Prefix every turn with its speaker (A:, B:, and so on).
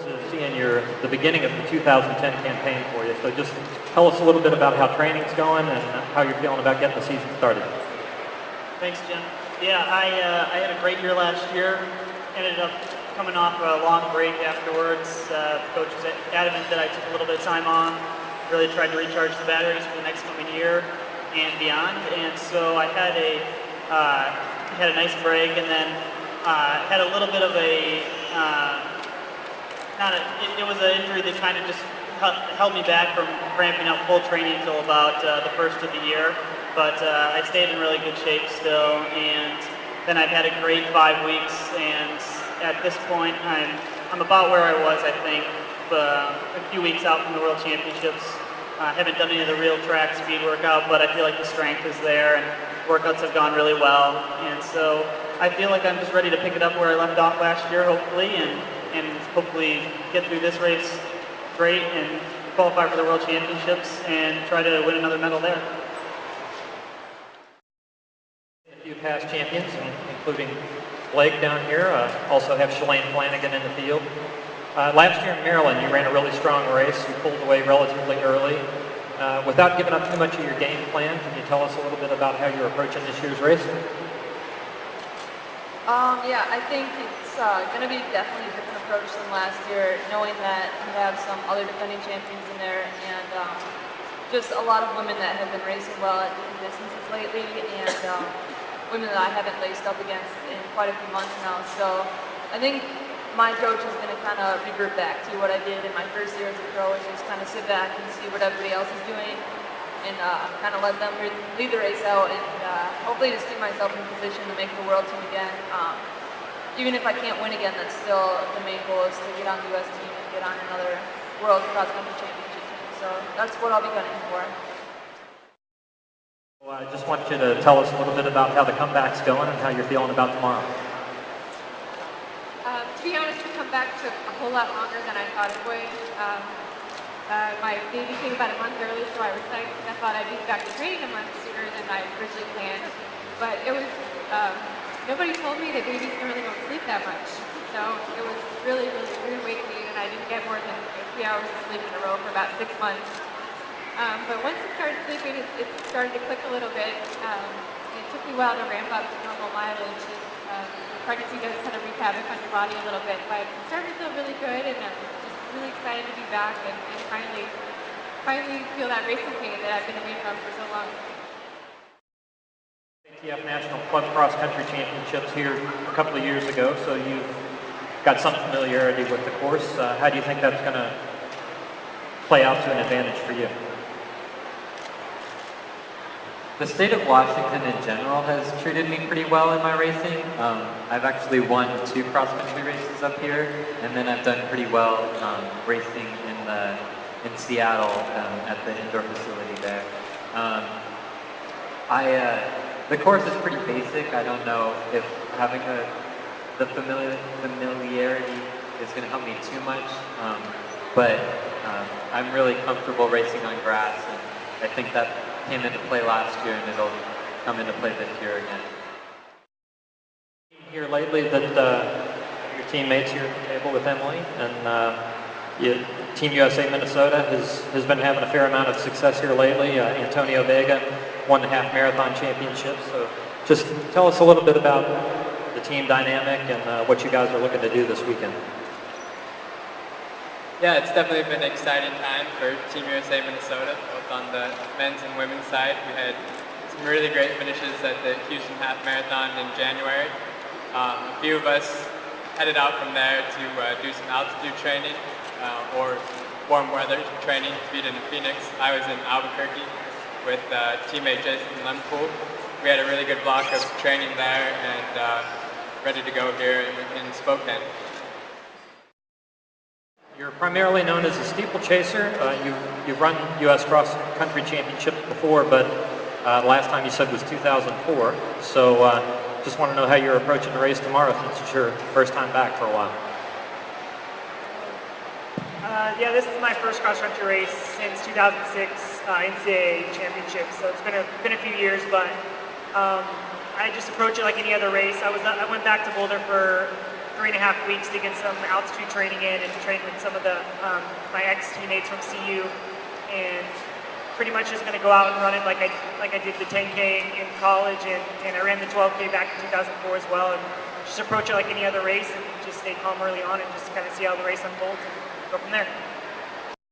A: to seeing the beginning of the 2010 campaign for you. So just tell us a little bit about how training's going and how you're feeling about getting the season started.
B: Thanks, Jim. Yeah, I had a great year last year. Ended up coming off a long break afterwards. The coach was adamant that I took a little bit of time off. Really tried to recharge the batteries for the next coming year and beyond. And so I had a nice break, and then had a little bit of a it was an injury that kind of just held me back from ramping up full training until about the first of the year. But I stayed in really good shape still, and then I've had a great 5 weeks, and at this point I'm about where I was, I think, a few weeks out from the World Championships. I haven't done any of the real track speed workout, but I feel like the strength is there, and workouts have gone really well. And so I feel like I'm just ready to pick it up where I left off last year, hopefully, and hopefully get through this race great and qualify for the World Championships and try to win another medal there.
A: A few past champions, including Blake down here, also have Shalane Flanagan in the field. Last year in Maryland, you ran a really strong race. You pulled away relatively early. Without giving up too much of your game plan, can you tell us a little bit about how you're approaching this year's race?
C: Yeah, I think it's going to be definitely a different approach than last year, knowing that we have some other defending champions in there, and just a lot of women that have been racing well at different distances lately, and women that I haven't laced up against in quite a few months now. So I think my approach is going to kind of revert back to what I did in my first year as a pro, is just kind of sit back and see what everybody else is doing, and kind of let them lead the race out, and hopefully just get myself in position to make the world team again. Even if I can't win again, that's still the main goal, is to get on the U.S. team and get on another World Cross Country Championship team. So that's what I'll be gunning for.
A: Well, I just want you to tell us a little bit about how the comeback's going and how you're feeling about tomorrow.
D: To be honest, the comeback took a whole lot longer than I thought it would. My baby came about a month early, so I was psyched. I thought I'd be back to training a month sooner than I originally planned. But it was, nobody told me that babies really don't sleep that much. So it was really, really rude awakening, and I didn't get more than 3 hours of sleep in a row for about 6 months. But once it started sleeping, it started to click a little bit. It took me a while to ramp up to normal mileage. Pregnancy does kind of wreak havoc on your body a little bit, but I'm starting to feel really good, and I'm just really excited to be back and finally feel that racing pain that I've been away from for so long.
A: ATF National Club Cross Country Championships here a couple of years ago, so you've got some familiarity with the course. How do you think that's going to play out to an advantage for you?
E: The state of Washington in general has treated me pretty well in my racing. I've actually won 2 cross-country races up here, and then I've done pretty well racing in Seattle at the indoor facility there. The course is pretty basic. I don't know if having the familiarity is going to help me too much, but I'm really comfortable racing on grass, and I think that came into play last year, and it'll come into play this year again.
A: Here lately that your teammates here at the table with Emily, and Team USA Minnesota has been having a fair amount of success here lately. Antonio Vega won the half marathon championship. So just tell us a little bit about the team dynamic and what you guys are looking to do this weekend.
F: Yeah, it's definitely been an exciting time for Team USA Minnesota, both on the men's and women's side. We had some really great finishes at the Houston Half Marathon in January. A few of us headed out from there to do some altitude training or warm weather training to beat in Phoenix. I was in Albuquerque with teammate Jason Lempool. We had a really good block of training there, and ready to go here in Spokane.
A: You're primarily known as a steeplechaser. You've run U.S. Cross Country Championships before, but last time you said was 2004. So just want to know how you're approaching the race tomorrow, since it's your first time back for a while.
G: Yeah, this is my first cross country race since 2006 NCAA championship. So it's been a few years, but I just approach it like any other race. I went back to Boulder for 3.5 weeks to get some altitude training in and train with some of the my ex-teammates from CU, and pretty much just going to go out and run it like I did the 10K in college, and I ran the 12K back in 2004 as well, and just approach it like any other race and just stay calm early on and just kind of see how the race unfolds and go from there.